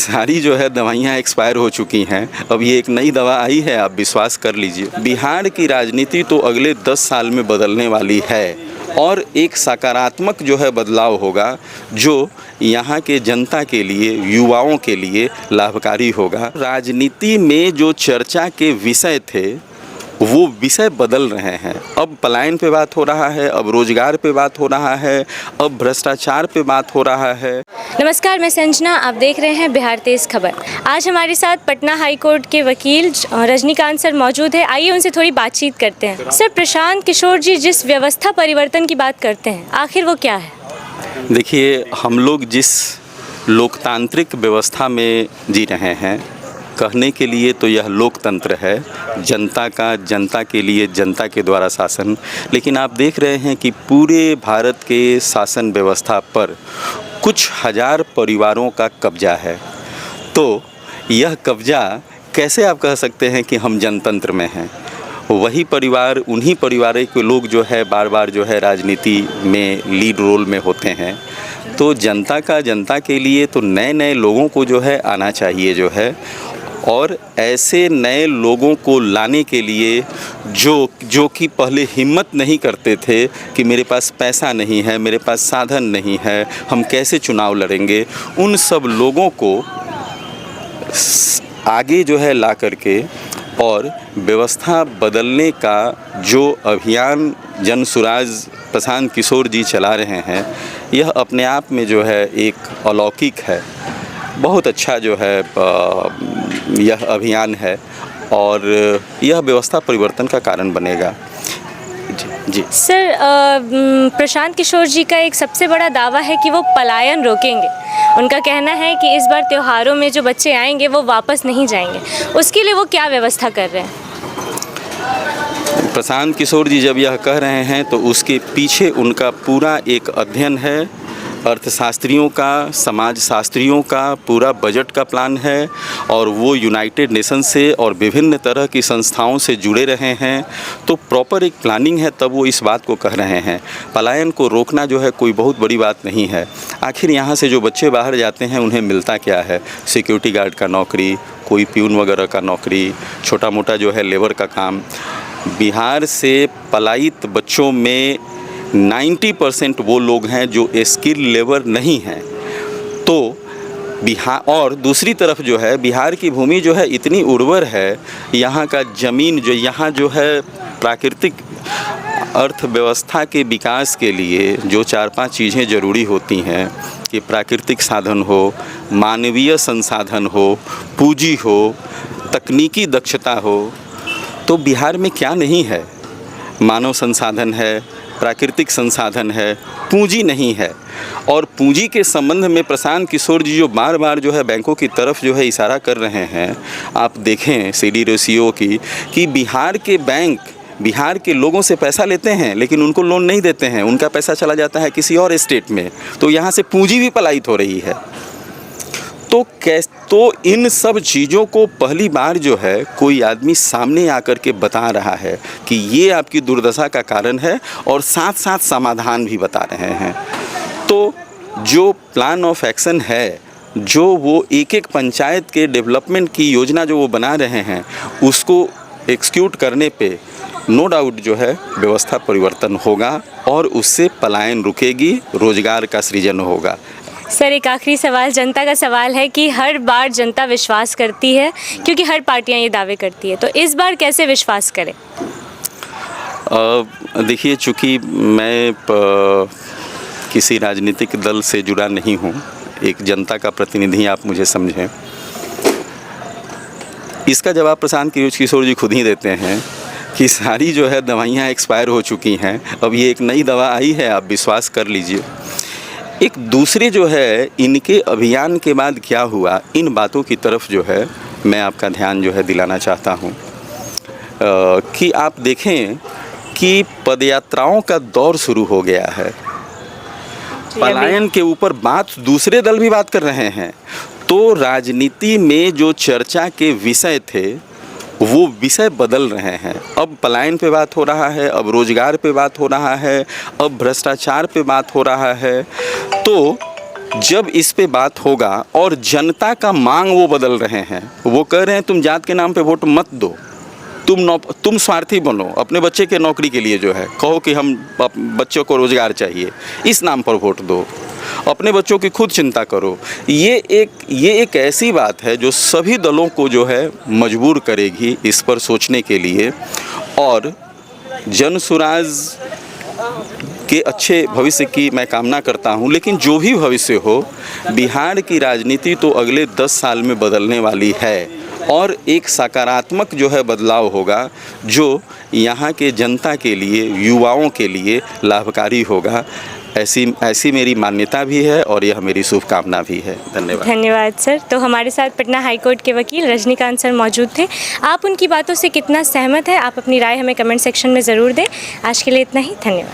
सारी जो है दवाइयाँ एक्सपायर हो चुकी हैं। अब ये एक नई दवा आई है, आप विश्वास कर लीजिए। बिहार की राजनीति तो अगले 10 साल में बदलने वाली है और एक सकारात्मक जो है बदलाव होगा, जो यहाँ के जनता के लिए, युवाओं के लिए लाभकारी होगा। राजनीति में जो चर्चा के विषय थे वो विषय बदल रहे हैं। अब पलायन पे बात हो रहा है, अब रोजगार पे बात हो रहा है, अब भ्रष्टाचार पे बात हो रहा है। नमस्कार, मैं संजना, आप देख रहे हैं बिहार तेज खबर। आज हमारे साथ पटना हाई कोर्ट के वकील रजनीकांत सर मौजूद है। आइए उनसे थोड़ी बातचीत करते हैं। सर, प्रशांत किशोर जी जिस व्यवस्था परिवर्तन की बात करते हैं, आखिर वो क्या है? देखिए, हम लोग जिस लोकतांत्रिक व्यवस्था में जी रहे हैं, कहने के लिए तो यह लोकतंत्र है, जनता का, जनता के लिए, जनता के द्वारा शासन। लेकिन आप देख रहे हैं कि पूरे भारत के शासन व्यवस्था पर कुछ हजार परिवारों का कब्जा है। तो यह कब्जा कैसे आप कह सकते हैं कि हम जनतंत्र में हैं? वही परिवार, उन्हीं परिवारों के लोग जो है बार बार जो है राजनीति में लीड रोल में होते हैं। तो जनता का, जनता के लिए तो नए नए लोगों को जो है आना चाहिए जो है, और ऐसे नए लोगों को लाने के लिए जो कि पहले हिम्मत नहीं करते थे कि मेरे पास पैसा नहीं है, मेरे पास साधन नहीं है, हम कैसे चुनाव लड़ेंगे, उन सब लोगों को आगे जो है ला करके और व्यवस्था बदलने का जो अभियान जनसुराज प्रशांत किशोर जी चला रहे हैं, यह अपने आप में जो है एक अलौकिक है। बहुत अच्छा जो है यह अभियान है और यह व्यवस्था परिवर्तन का कारण बनेगा। जी सर, प्रशांत किशोर जी का एक सबसे बड़ा दावा है कि वो पलायन रोकेंगे। उनका कहना है कि इस बार त्योहारों में जो बच्चे आएंगे वो वापस नहीं जाएंगे। उसके लिए वो क्या व्यवस्था कर रहे हैं? प्रशांत किशोर जी जब यह कह रहे हैं तो उसके पीछे उनका पूरा एक अध्ययन है, अर्थशास्त्रियों का, समाजशास्त्रियों का पूरा बजट का प्लान है, और वो यूनाइटेड नेशन से और विभिन्न तरह की संस्थाओं से जुड़े रहे हैं। तो प्रॉपर एक प्लानिंग है, तब वो इस बात को कह रहे हैं। पलायन को रोकना जो है कोई बहुत बड़ी बात नहीं है। आखिर यहाँ से जो बच्चे बाहर जाते हैं उन्हें मिलता क्या है? सिक्योरिटी गार्ड का नौकरी, कोई प्यून वगैरह का नौकरी, छोटा मोटा जो है लेबर का काम। बिहार से पलायित बच्चों में 90% वो लोग हैं जो स्किल लेबर नहीं हैं। तो बिहार, और दूसरी तरफ जो है बिहार की भूमि जो है इतनी उर्वर है, यहाँ का ज़मीन जो यहाँ जो है प्राकृतिक अर्थव्यवस्था के विकास के लिए जो 4-5 चीज़ें ज़रूरी होती हैं कि प्राकृतिक साधन हो, मानवीय संसाधन हो, पूंजी हो, तकनीकी दक्षता हो, तो बिहार में क्या नहीं है? मानव संसाधन है, प्राकृतिक संसाधन है, पूंजी नहीं है। और पूंजी के संबंध में प्रशांत किशोर जी जो बार बार जो है बैंकों की तरफ जो है इशारा कर रहे हैं, आप देखें सीडी रेशियो की, कि बिहार के बैंक बिहार के लोगों से पैसा लेते हैं लेकिन उनको लोन नहीं देते हैं, उनका पैसा चला जाता है किसी और स्टेट में। तो यहाँ से पूंजी भी पलायित हो रही है। तो इन सब चीज़ों को पहली बार जो है कोई आदमी सामने आकर के बता रहा है कि ये आपकी दुर्दशा का कारण है, और साथ साथ समाधान भी बता रहे हैं। तो जो प्लान ऑफ एक्शन है, जो वो एक एक पंचायत के डेवलपमेंट की योजना जो वो बना रहे हैं, उसको एक्सिक्यूट करने पे नो डाउट जो है व्यवस्था परिवर्तन होगा और उससे पलायन रुकेगी, रोजगार का सृजन होगा। सर, एक आखिरी सवाल, जनता का सवाल है कि हर बार जनता विश्वास करती है क्योंकि हर पार्टियां ये दावे करती है, तो इस बार कैसे विश्वास करें? देखिए, चूँकि मैं किसी राजनीतिक दल से जुड़ा नहीं हूँ, एक जनता का प्रतिनिधि आप मुझे समझें। इसका जवाब प्रशांत किशोर जी खुद ही देते हैं कि सारी जो है दवाइयाँ एक्सपायर हो चुकी हैं, अब ये एक नई दवा आई है, आप विश्वास कर लीजिए। एक दूसरे जो है इनके अभियान के बाद क्या हुआ, इन बातों की तरफ जो है मैं आपका ध्यान जो है दिलाना चाहता हूँ कि आप देखें कि पदयात्राओं का दौर शुरू हो गया है। पलायन के ऊपर बात दूसरे दल भी बात कर रहे हैं। तो राजनीति में जो चर्चा के विषय थे वो विषय बदल रहे हैं। अब पलायन पे बात हो रहा है, अब रोजगार पे बात हो रहा है, अब भ्रष्टाचार पे बात हो रहा है। तो जब इस पे बात होगा और जनता का मांग वो बदल रहे हैं, वो कह रहे हैं तुम जात के नाम पे वोट मत दो, तुम स्वार्थी बनो, अपने बच्चे के नौकरी के लिए जो है कहो कि हम बच्चों को रोज़गार चाहिए, इस नाम पर वोट दो, अपने बच्चों की खुद चिंता करो। ये एक ऐसी बात है जो सभी दलों को जो है मजबूर करेगी इस पर सोचने के लिए, और जन सुराज के अच्छे भविष्य की मैं कामना करता हूं। लेकिन जो भी भविष्य हो, बिहार की राजनीति तो अगले 10 साल में बदलने वाली है और एक सकारात्मक जो है बदलाव होगा जो यहाँ के जनता के लिए, युवाओं के लिए लाभकारी होगा। ऐसी मेरी मान्यता भी है और यह मेरी शुभकामना भी है। धन्यवाद। धन्यवाद सर। तो हमारे साथ पटना हाईकोर्ट के वकील रजनीकांत सर मौजूद थे। आप उनकी बातों से कितना सहमत है, आप अपनी राय हमें कमेंट सेक्शन में ज़रूर दें। आज के लिए इतना ही, धन्यवाद।